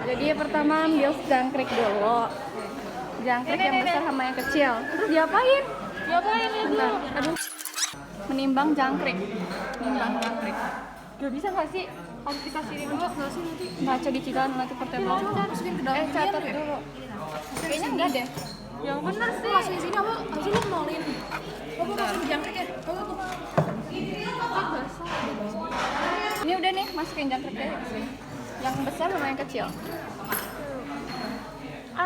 Jadi pertama ambil jangkrik dulu. Jangkrik yang besar sama yang kecil. Terus diapain? Diapain ya dulu? Aduh. Menimbang jangkrik. Menimbang jangkrik. Gak bisa nggak sih? Harus dikasihin dulu nggak sih nanti? Baca di citaan nanti portable. Kita masukin ke dalam. Catat dulu. Kayaknya enggak deh. Yang bener sih. Masukin sini apa? Harus lu nolin. Kamu masukin jangkrik ya? Kamu tuh. Ini udah nih, masukin jangkriknya. Yang besar sama yang kecil.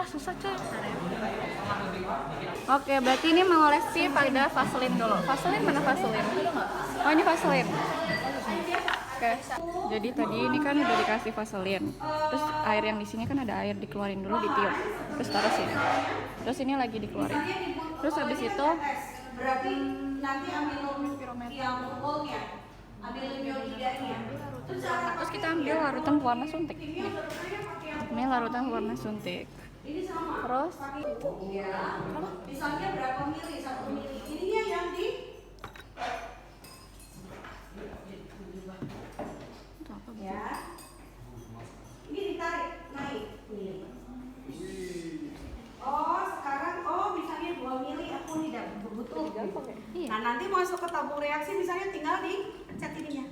Susah coy. Oke, berarti ini mengolesi pada vaselin dulu. Vaselin mana vaselin? Oh, ini vaselin. Oke. Jadi tadi ini kan udah dikasih vaselin. Terus air yang di sini kan ada air, dikeluarin dulu, ditiup. Terus taruh sini. Terus ini lagi dikeluarin. Terus habis itu berarti nanti ambil yang whole-nya, ambil yang tidaknya. terus kita ambil larutan pewarna suntik. Ini larutan pewarna suntik. Ini sama. Terus Ya. Misalnya berapa mili? 1 mili. Ininya yang di ya. Ini ditarik naik. Nih. Oh, sekarang misalnya 2 mili aku tidak butuh. Iya. Nah, nanti masuk ke tabung reaksi misalnya tinggal dipencet ininya.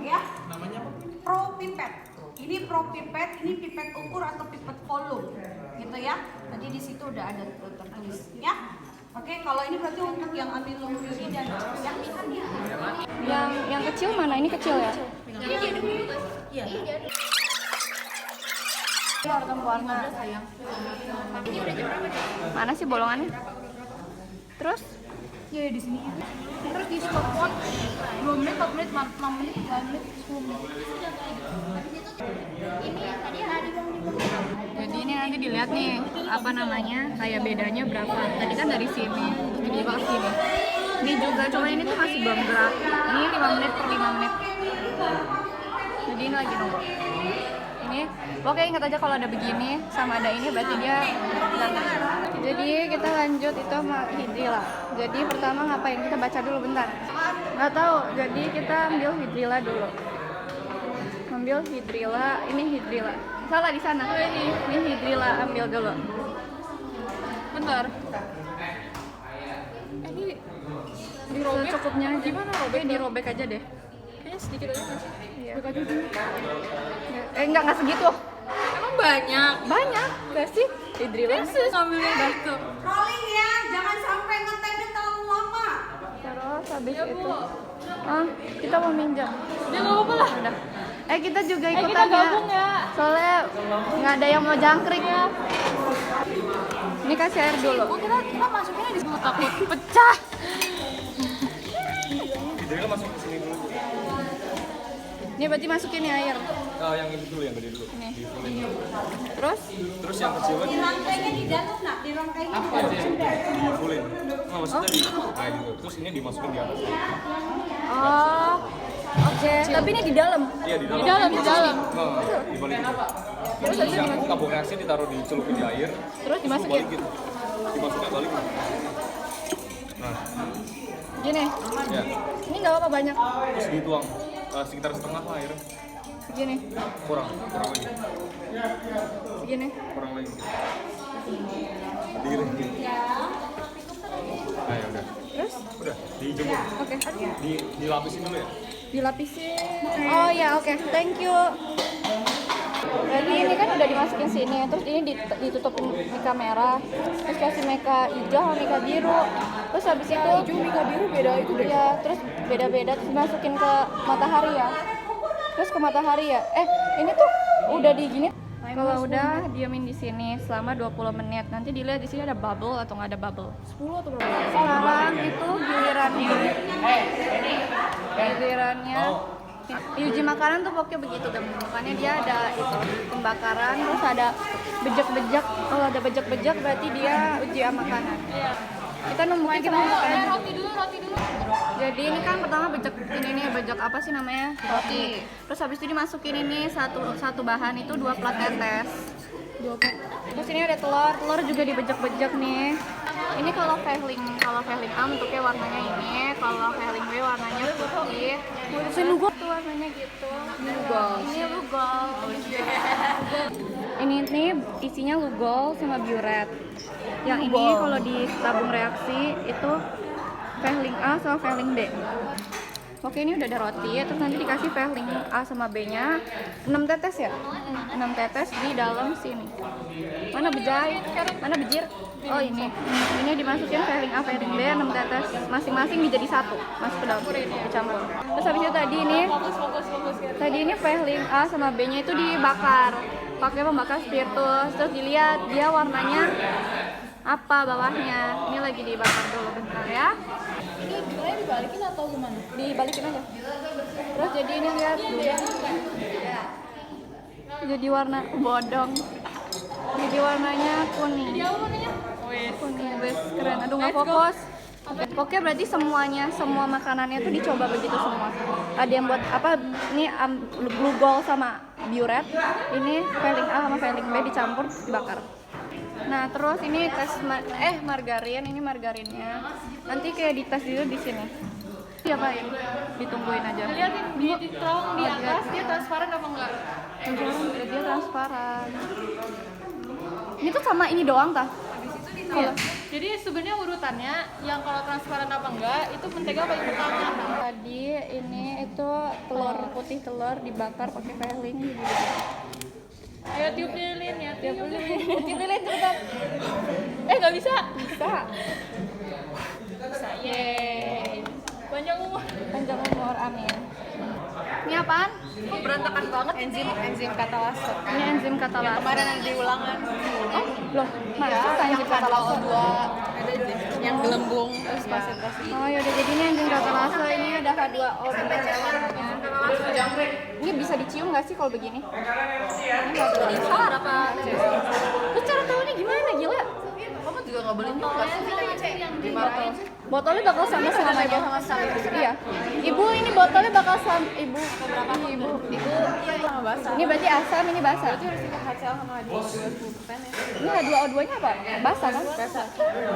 Ya. Namanya apa? Pro pipet. Ini pro pipet, ini pipet ukur atau pipet volume. Gitu ya. Tadi di situ udah ada tertulis ya. Oke, kalau ini berarti untuk yang amilofluorid dan yang ini. yang kecil mana? Ini kecil ya? Ini dia dulu. Iya. Larutan pewarna. Ini udah jam berapa nih? Mana sih bolongannya? Terus Ya di sini. Terus di stop watch 2 menit, 4 menit, 6 menit, 3 menit, 10 menit. Ini tadi ada di bawah. jadi ini nanti dilihat nih apa namanya, kayak bedanya berapa. Tadi kan dari sini jadi ke sini. Ini juga, cuma ini tuh masih belum gerak. Ini 5 menit per 5 menit. Jadi ini lagi nunggu. Ini, oke, ingat aja kalau ada begini sama ada ini berarti dia datang. Jadi kita lanjut itu sama hidrila. Jadi pertama ngapain? Kita baca dulu bentar. Nggak tahu. Jadi kita ambil hidrila dulu. Ambil hidrila, ini hidrila. Salah di sana. Ini hidrila, ambil dulu. Bentar. Ini dirobek. Secukupnya aja. Gimana robek? Dirobek aja deh. Kayaknya sedikit aja nggak sih? Iya. Robek aja dulu. Enggak segitu. Emang banyak. Banyak. Gak sih? Hidrila. Terus ngambilnya gitu. Rolling ya, jangan sampai ngeteknya terlalu lama. Terus habis Ya, itu. Bu. Kita mau minjem. Dia nggak apa-apa lah. Udah. Kita juga Kita ikutan gabung ya. Soalnya nggak ada yang mau jangkrik. Ini kasih air dulu. Oh, kita masukinnya di sini takut pecah. Jadi lo masuk ke sini dulu. Ini berarti masukin nih air. Yang ini dulu, yang gede dulu. Ini. Difulin. Terus Terus yang kecil Di rangkainya di dalam nak, di rangkainya di dalam sudah. difulin. Nah, maksudnya di gitu. Terus ini dimasukin di atas. oke. Tapi ini di dalam. Iya, di dalam. Di dalam, di dalam. Nah, dibalik. Terus yang tabung reaksi ditaruh dicelupin di air. Terus dimasukin. Balikin. Dimasukin balik. Nah, Gini. ya. Ini nggak apa-apa banyak. Terus dituang sekitar setengah lah airnya. Segini. Kurang lagi. Segini. Kurang lagi. Berdiri. Nah, ya udah. Terus? Udah, dijemur. Oke. Dilapisin dulu ya. Dilapisin. Oh ya, oke. Thank you. Berarti ini kan udah dimasukin sini, terus ini ditutup mika merah, terus kasih mika hijau sama mika biru, terus habis itu Hijau, mika biru beda itu deh. ya, terus beda-beda, terus masukin ke matahari ya, terus ke matahari ya. Ini tuh udah di gini. Kalau udah diamin di sini selama 20 menit, nanti dilihat di sini ada bubble atau nggak ada bubble. 10 atau berapa? Sekarang itu gilirannya. Gilirannya di uji makanan tuh pokoknya begitu kan. Makanya dia ada itu pembakaran, terus ada bejek-bejek. Kalau ada bejek-bejek berarti dia uji makanan. Kita nemuin kita makan. Roti dulu. Jadi ini kan pertama bejek ini nih, bejek apa sih namanya? Roti. Terus habis itu dimasukin ini satu bahan itu 2 plat tetes. Terus ini ada telur juga dibejek-bejek nih. Ini kalau Fehling A bentuknya warnanya ini, kalau Fehling B warnanya putih. Lugol tuh warnanya gitu. Ini Lugol. Ini nih isinya Lugol sama Biuret. Yang ini kalau di tabung reaksi itu Fehling A sama Fehling B. Oke, ini udah ada roti, terus nanti dikasih Fehling A sama B-nya 6 tetes ya? 6 tetes di dalam sini. Mana bejai? Mana bejir? Oh ini. Ini dimasukin Fehling A, Fehling B 6 tetes masing-masing dijadi satu, masuk ke dalam dicampur. Terus habis itu tadi ini Tadi ini Fehling A sama B-nya itu dibakar pakai pembakar spiritus. Terus dilihat dia warnanya apa bawahnya. Ini lagi dibakar dulu bentar ya. Ini gimana, dibalikin atau gimana? Dibalikin aja. Terus jadi ini lihat jadi warna bodong. Jadi warnanya kuning. Kuning, wes keren. Aduh nggak fokus. Oke, berarti semua makanannya tuh dicoba begitu semua. Ada yang buat apa? Ini Lugol sama Biuret. Ini Fehling A sama Fehling B dicampur dibakar. Nah, terus ini tes margarin, ini margarinnya. Nanti kayak dites dulu di sini. Diapain? Ditungguin aja. Lihatin di terong di atas dia transparan apa enggak? Dia transparan. Ini tuh sama ini doang tah? Iya. Jadi sebenarnya urutannya yang kalau transparan apa enggak itu mentega paling pertama. Tadi ini itu telur putih, telur dibakar pakai Fehling gitu. Ayo tiup lilin ya, tiup lilin. Tiup lilin cepetan. Nggak bisa. Bisa. Yeay. Panjang umur. Panjang umur, amin. Ini apaan? Kok berantakan banget enzim katalase. Ini enzim katalase. Kemarin ada di ulangan. Oh, loh. Masa enzim katalase? Ada yang gelembung terus konsentrasi. Oh, ya udah, jadi ini enzim katalase. Ini ada H2O namanya. Ini bisa dicium nggak sih kalau begini? Ini nggak bisa dicium. Berapa? Lu cara tahunya gimana, gila? Kamu juga nggak boleh tahu nggak sih? Dimarahin. Botolnya bakal sama selamanya. Iya. Ibu, ini botolnya bakal sama. Ibu. Sama basah. Ini berarti asam, ini basah. Berarti harus ikut HCl sama H2O 20% ya. Ini H2O2-nya apa? Basah kan? Basah.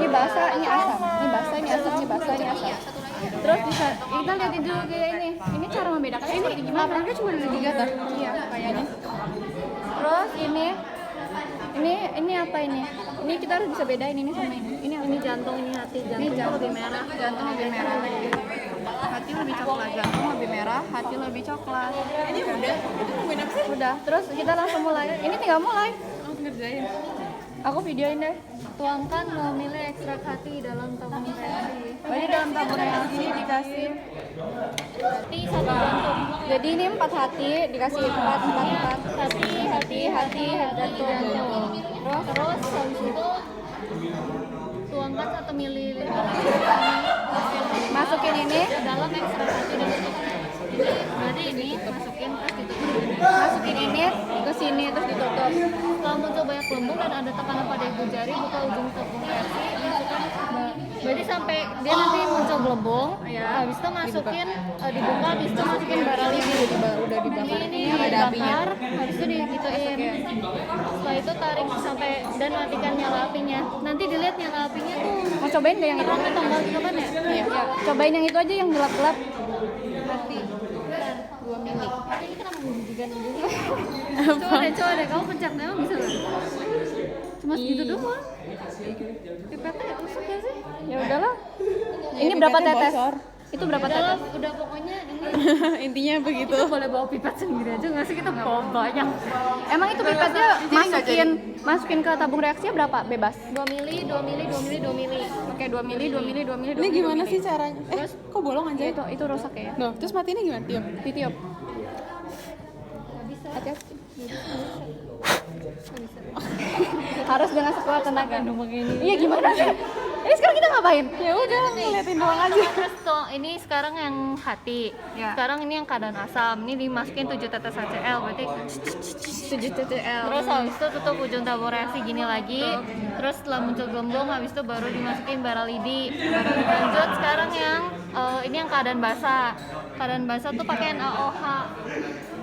Ini basah, ini asam. Ini basah, ini asam, ini basah, ini asam. Terus bisa kita lihatin dulu kayak ini. Ini cara membedakannya seperti gimana? Lapangnya cuma ada 3 tuh. Iya, kayaknya. Terus ini apa ini? Ini kita harus bisa bedain ini sama ini. Ini jantung, ini hati. Jantung lebih merah, jantung lebih merah. Hati lebih coklat, jantung lebih merah, hati lebih coklat. Ini udah. Itu nungguin apa sih? Udah, terus kita langsung mulai. Ini tinggal mulai. Langsung ngerjain. Aku videoin deh. Tuangkan 2 ml ekstrak hati dalam tabung reaksi. Jadi dalam tabung reaksi dikasih Hati 1 jantung. jadi ini 4 hati dikasih 4. Hati jantung. Terus habis itu tuangkan 1 ml Masukin ini, ke dalam ekstrak hati dan tutup. Ini berarti ini masukin terus ditutup. masukin ini ke sini terus ditutup. Setelah muncul banyak gelembung dan ada tekanan pada ibu jari, buka ujung tabung reaksi, masukkan. Berarti sampai dia nanti muncul gelembung, habis itu masukin dibuka, habis itu masukin bara lidi. Udah dibakar. Ini dibakar, habis itu digituin. Setelah itu tarik sampai dan matikan nyala apinya. Nanti dilihat nyala apinya tuh Mau cobain gak yang itu? terangnya tanggal gitu kan ya? Iya. Cobain yang itu aja yang gelap-gelap. Mati. 2 mili. Ini kenapa menjijikan juga? Coba deh, kamu pencet emang bisa nggak? Cuma segitu doang. Pipetnya usuk gak sih? Ya udahlah. Ini berapa tetes? Itu berapa Udah, tetes? udah pokoknya ini Intinya begitu. kita boleh bawa pipet sendiri aja nggak sih, kita bawa banyak. Emang itu pipetnya masukin ke tabung reaksinya berapa? Bebas. 2 mili. Oke, 2 mili. Ini gimana sih caranya? Kok bolong aja? Itu rusak ya. Loh, terus matinya gimana? Tiup. Ditiup. Nggak bisa. Hati-hati. Harus dengan sekuat tenaga. Iya, gimana sih? Ini sekarang kita ngapain? Ya udah, ngeliatin doang aja. Terus tuh, ini sekarang yang hati. Ya. Sekarang ini yang keadaan asam. Ini dimasukin 7 tetes HCl, berarti 7 TTL. terus habis itu tutup ujung tabung reaksi gini lagi. Terus setelah muncul gelembung, habis itu baru dimasukin bara lidi. Lanjut sekarang yang ini yang keadaan basah. Keadaan basah tuh pakai NaOH.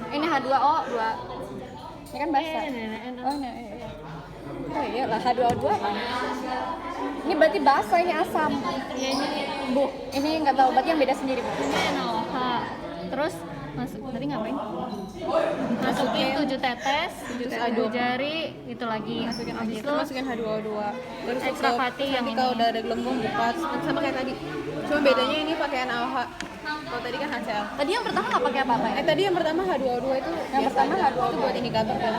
Ini H2O 2. Ini kan basah. Ini Oh, iya. Oh iya lah, H2O2 apa? Ini berarti basah, ini asam. Ya ini Bu, ini nggak tahu, berarti yang beda sendiri, Bu. ini NaOH. Terus masuk tadi ngapain? Masukin 7 tetes, 7 jari, itu lagi. Masukin Habis itu, masukin H2O2. Terus Ekstra fatty yang nanti ini. kalau udah ada gelembung buka sama kayak tadi. Cuma bedanya ini pakai NaOH. Kalau tadi kan HCl. Tadi yang pertama nggak pakai apa-apa ya? Tadi yang pertama H2O2 itu Yang pertama H2O2 itu buat indikator kan.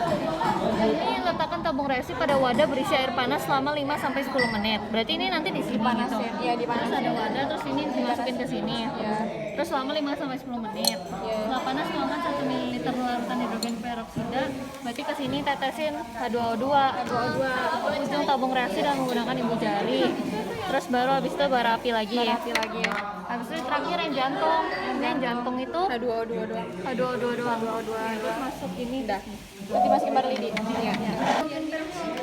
Ini letakkan tabung reaksi pada wadah berisi air panas selama 5 sampai 10 menit. Berarti ini nanti di sini gitu. Iya, Terus dipanasin. ada wadah, terus ini dimasukin ke sini. Iya. Terus selama 5 sampai 10 menit. Setelah panas tuangkan 1 ml larutan hidrogen peroksida. Berarti ke sini tetesin H2O2. Ujung tabung reaksi dan menggunakan ibu jari. Terus baru habis itu bara api lagi. Habis itu terakhir yang jantung. Yang jantung itu H2O2 doang. H2O2 doang. Terus masuk ini dah. Berarti masukin bar lidi. Iya.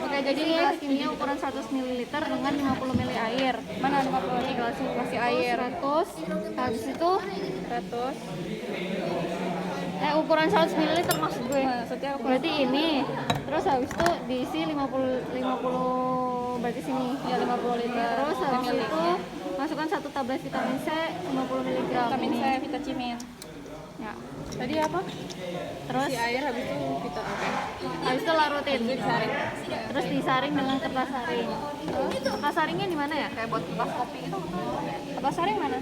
Oke, jadi ini gelas kimia ukuran 100 ml dengan 50 ml air. Mana 50 nih gelas masih air. 100. Habis itu 100. ukuran 100 ml maksud gue. Maksudnya Berarti ini. Terus habis itu diisi 50 berarti sini. ya 50 liter. Terus habis itu masukkan 1 tablet vitamin C 50 mg. Vitamin C, vitamin. Ya. Tadi apa? Terus Si air habis itu kita oke. habis itu larutin. Terus disaring dengan kertas saring. Kertas saringnya di mana ya? Kayak buat kertas kopi itu. Kertas saring mana?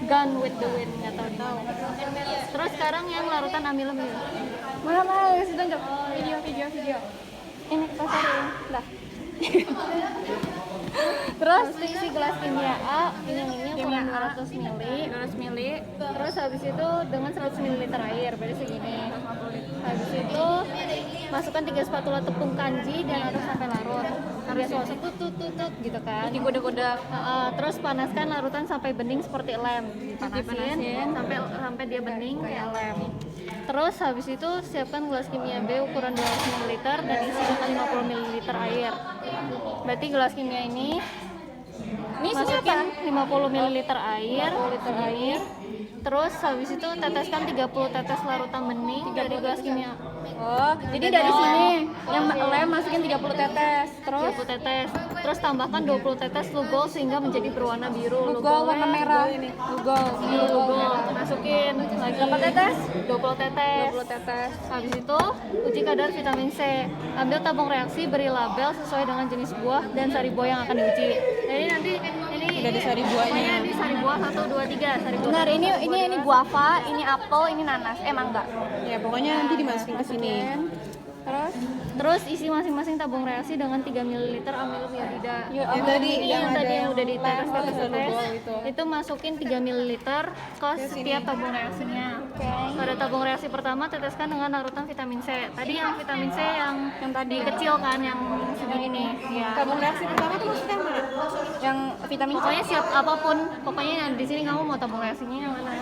Gone with the wind, nggak tahu. Terus sekarang yang larutan amilum ya. Mana sudah tunjuk. Video. Ini kertas saring. Lah. Terus isi gelas kimia A, ini ukuran Kimia A. 200 ml. 200 ml. Terus habis itu dengan 100 ml air, berarti segini. Habis itu masukkan 3 spatula tepung kanji dan aduk sampai larut. Habis masuk tutut gitu kan. Digoda-goda. Terus panaskan larutan sampai bening seperti lem. Dipanasin. Sampai dia bening kayak lem. Terus habis itu siapkan gelas kimia B ukuran 200 ml dan isi dengan 50 ml air. Berarti gelas kimia ini masukin 50 ml air, terus habis itu teteskan 30 tetes larutan bening dari gelas kimia. Oh, jadi dari sini yang lem masukin 30 tetes. Terus 30 tetes. Terus tambahkan 20 tetes lugol sehingga menjadi berwarna biru. lugol warna merah. Lugol. Lugol. Masukin lagi Berapa tetes? 20 tetes. 20 tetes. Habis itu uji kadar vitamin C. Ambil tabung reaksi, beri label sesuai dengan jenis buah dan sari buah yang akan diuji. Jadi nanti ini Udah di sari buahnya. pokoknya di sari buah 1, 2, 3 sari buah. Benar, ini guava, ini apel, ini nanas. Mangga. Ya pokoknya nanti dimasukin ke sini. Terus isi masing-masing tabung reaksi dengan 3 ml amilum iodida. Yang tadi Yang tadi yang udah lem, ditetes itu. itu masukin 3 ml ke setiap tabung reaksinya. Pada tabung reaksi pertama teteskan dengan larutan vitamin C. Tadi yang vitamin C yang tadi kecil kan yang segini nih. Ya. Tabung reaksi pertama itu maksudnya yang mana? Yang vitamin C. Pokoknya siap apapun, pokoknya yang di sini kamu mau tabung reaksinya yang mana.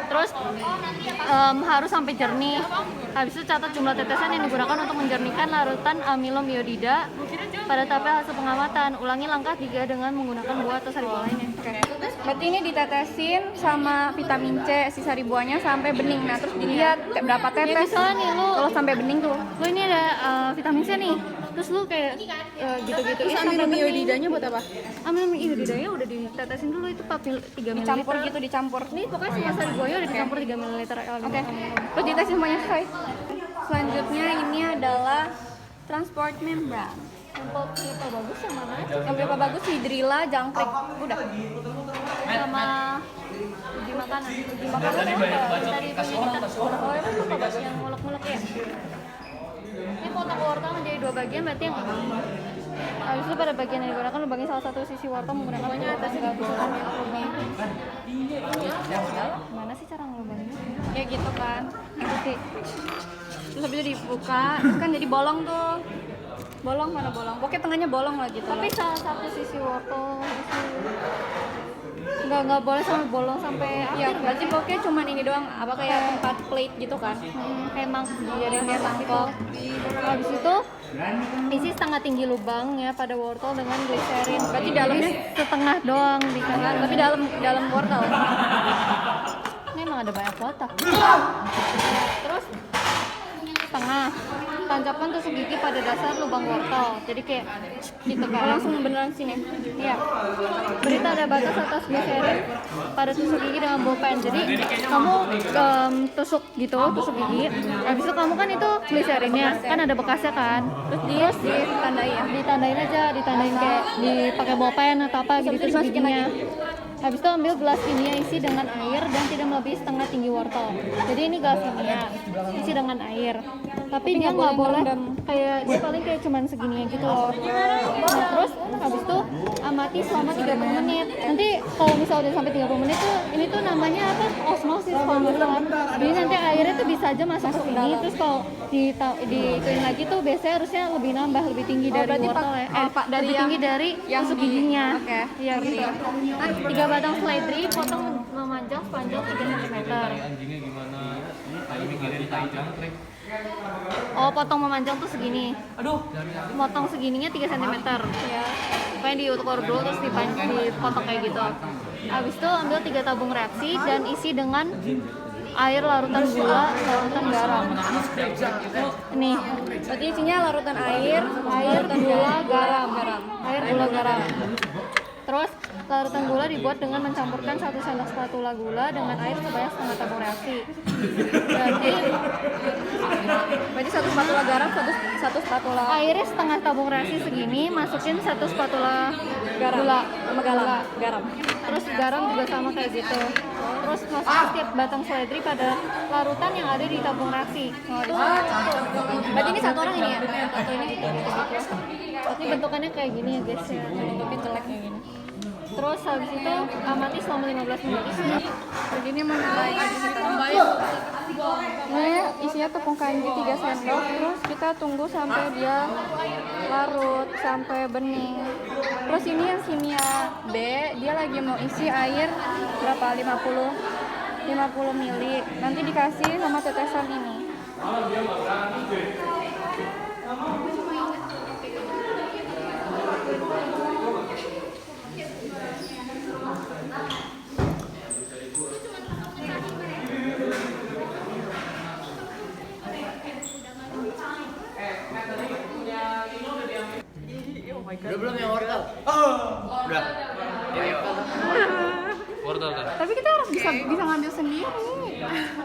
Terus harus sampai jernih. Habis itu catat jumlah tetesan yang digunakan untuk menjernihkan larutan amilum iodida. Pada tahap hasil pengamatan, ulangi langkah 3 dengan menggunakan buah atau sari buah lainnya. Berarti ini ditetesin sama vitamin C si sari buahnya sampai bening. Nah, terus dilihat berapa Ya tetes. misalnya nih Kalau sampai bening tuh. lu ini ada vitamin C nih. Terus lu kayak gitu-gitu Terus amilum iodidanya buat apa? amilum iodidanya udah ditetesin dulu itu 3 ml. Dicampur gitu, dicampur. Nih pokoknya semua sari buahnya udah dicampur 3 ml Oke. Terus ditetes semuanya selesai. Selanjutnya ini adalah transport membran. Sampel kita bagus yang mana? Yang berapa bagus hidrilla, jangkrik. Udah. Sama uji makanan. Uji makanan apa? Tadi punya kita. Oh emang apa bagus yang mulek-mulek ya? Ini potong wortel menjadi 2 bagian berarti yang habis itu pada bagian yang digunakan lu bagi salah satu sisi wortel menggunakan pokoknya atasnya lubang. Mana sih cara ngelubanginnya? Ya gitu kan. Oke. Terus habis itu dibuka, terus kan jadi bolong tuh. Bolong mana bolong? Pokoknya tengahnya bolong lah gitu. Tapi salah satu sisi wortel nggak boleh sampai bolong sampai ya akhir. berarti pokoknya cuman ini doang, apa kayak tempat plate gitu kan. Kayak Jadi kayak mangkok. Habis itu isi setengah tinggi lubang ya pada wortel dengan gliserin. Berarti dalamnya setengah doang di kanan. tapi dalam wortel. Ini emang ada banyak kotak. Terus setengah. tancapkan tusuk gigi pada dasar lubang wortel. Jadi kayak gitu kan. Langsung beneran sini. Iya. Beri tanda batas atas gliserin pada tusuk gigi dengan bolpen. Jadi kamu tusuk gigi. Habis itu kamu kan itu gliserinnya kan ada bekasnya kan. Terus ditandain aja, kayak dipakai bolpen atau apa gitu tusuk giginya. Habis itu ambil gelas kimia isi dengan air dan tidak melebihi setengah tinggi wortel. Jadi ini gelas kimia isi dengan air. Tapi dia nggak boleh kayak dia paling kayak cuman segininya gitu loh. Nah, terus habis itu amati selama 30 menit. Nanti kalau misalnya udah sampai 30 menit tuh ini tuh namanya apa? Osmosis kalau nggak salah. Jadi nanti airnya tuh bisa aja masuk ke sini. Terus kalau dituin lagi tuh biasanya harusnya lebih nambah, lebih tinggi dari wortel ya. Lebih tinggi dari tusuk giginya. Oke. Iya gitu. Nah, 3 batang seledri potong memanjang sepanjang 3 cm. Anjingnya gimana? Tadi mikirin tai jangkrik. Oh, potong memanjang tuh segini. Aduh. Potong segininya 3 cm. Ya. Pokoknya diukur dulu terus dipotong kayak gitu. Habis itu ambil 3 tabung reaksi dan isi dengan air, larutan gula, larutan garam. Nih, berarti isinya larutan air, gula, garam. Air, gula, garam. Terus larutan gula dibuat dengan mencampurkan 1 sendok spatula gula dengan air sebanyak setengah tabung reaksi. Berarti 1 spatula garam, 1 spatula airnya setengah tabung reaksi segini, masukin 1 spatula gula sama garam. Terus garam juga sama kayak gitu. Terus masukkan setiap batang seledri pada larutan yang ada di tabung reaksi. Berarti ini satu orang ini ya? Atau ini gitu. Ini bentukannya kayak gini ya guys ya. Bentuknya jelek kayak gini. Terus habis itu amati selama 15 menit. Jadi ini mulai ini isinya tepung kanji 3 sendok. Terus kita tunggu sampai dia larut, sampai bening. Terus ini yang kimia B, dia lagi mau isi air berapa? 50 ml. Nanti dikasih sama tetesan ini. Udah belum yang wortel? Udah. Wortel kan? Tapi kita harus bisa ngambil sendiri.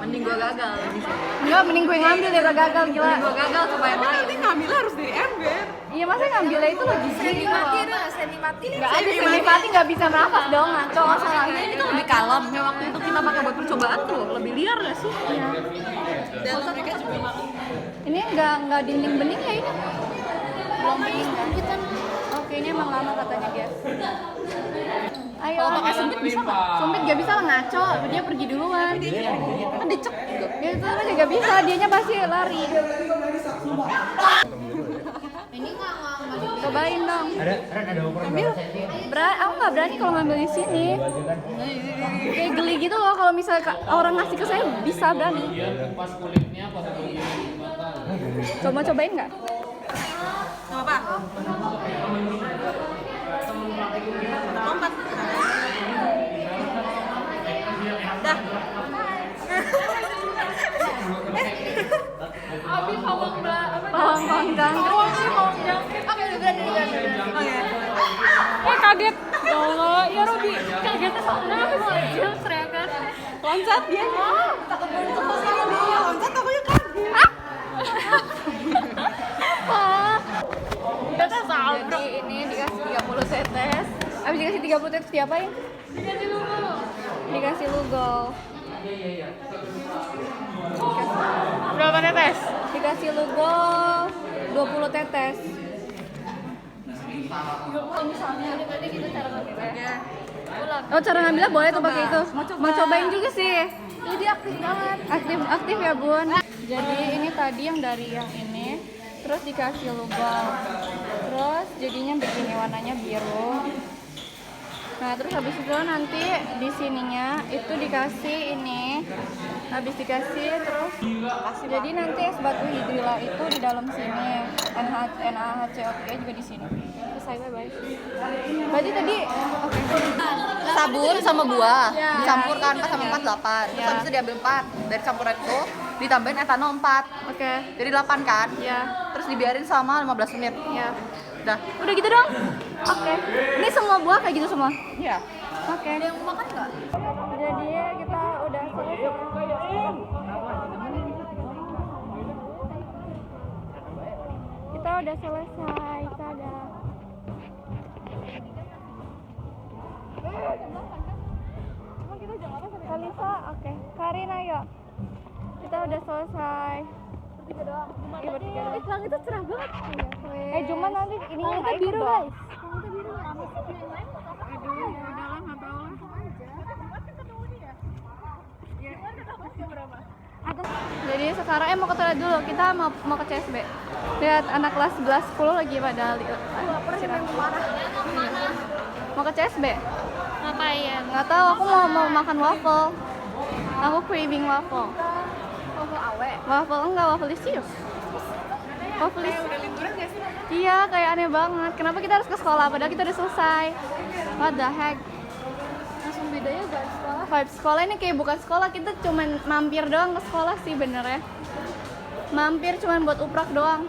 Mending gua gagal di sini. Enggak, mending gue ngambil daripada gagal, gila. Gua gagal coba yang lain. Nanti ngambil harus dari ember. Iya, masa ngambilnya itu logistik gitu loh. Seni mati. Enggak ada seni mati, nggak bisa nafas dong, ngaco. Masalahnya ini tuh lebih kalem. Yang waktu itu kita pakai buat percobaan tuh lebih liar gak sih? Iya. Dan mereka juga Ini nggak dinding bening ya ini? belum bening kan? Oke, ini emang lama katanya guys. Ayo, Kalau pakai sumpit bisa nggak? Sumpit gak bisa lah, ngaco. Dia pergi duluan. Kan dicek juga. Ya itu kan juga bisa, dianya pasti lari. Cobain dong. Ada ukuran Ambil. Aku nggak berani kalau ngambil di sini. Kayak geli gitu loh kalau misalnya orang ngasih ke saya bisa berani. Pas kulitnya pas kulitnya Coba cobain nggak? Nggak apa? Lompat. Dah. Abi pawang jangkrik. Oke, udah berani. Oke. Kaget. Ya Allah, ya Robi. Kagetnya soalnya aku mau aja teriakan. Loncat dia. Takut buntung ke sini dia. Loncat aku ya kaget. Kita sabrok. Ini dikasih 30 tetes. Abis dikasih 30 tetes diapain? Dikasih lugol. Berapa tetes? Dikasih lugol 20 tetes. Kalau misalnya berarti gitu cara ngambilnya. Oh, cara ngambilnya boleh tuh pakai itu. Mau cobain juga sih. Ini aktif banget. Aktif ya, Bun. Jadi ini tadi yang dari yang ini, terus dikasih lubang. Terus jadinya begini warnanya biru. Nah, terus habis itu nanti di sininya itu dikasih ini. Habis dikasih terus jadi nanti es batu hidrila itu di dalam sini. NaHCO3 juga di sini. Selesai, bye-bye. Berarti tadi Sabun sama buah Ya. dicampurkan 4 sama 4 8. Terus habis itu diambil 4 dari campuran itu ditambahin etanol 4. Oke. Jadi 8 kan? Ya. Terus dibiarin selama 15 menit. Ya. Udah. Udah gitu dong. Oke. Ini semua buah kayak gitu semua. Iya. Oke. Ada yang mau makan nggak? Jadi kita udah selesai. Kita udah selesai. Kita ada. Kalisa, oke. Karin ayo. Kita udah selesai. Bertiga doang. Iya bertiga doang. Langit itu cerah banget. Cuma nanti ini Langitnya ikut biru dong. guys. Langitnya biru. Aduh, ya udahlah nggak tahu lah. Jadi sekarang mau ke toilet dulu. Kita mau ke CSB. Lihat anak kelas 11 10 lagi pada mau ke CSB. Ngapain? Nggak tahu, aku mau makan waffle. Aku craving waffle. Waffle awe. Waffle enggak, waffle lisius. Waffle lisius. Udah liburan nggak sih? Iya, kayak aneh banget. Kenapa kita harus ke sekolah padahal kita udah selesai? What the heck? Langsung bedanya gak sekolah. Vibe sekolah ini kayak bukan sekolah, kita cuman mampir doang ke sekolah sih benernya. Mampir cuman buat uprak doang.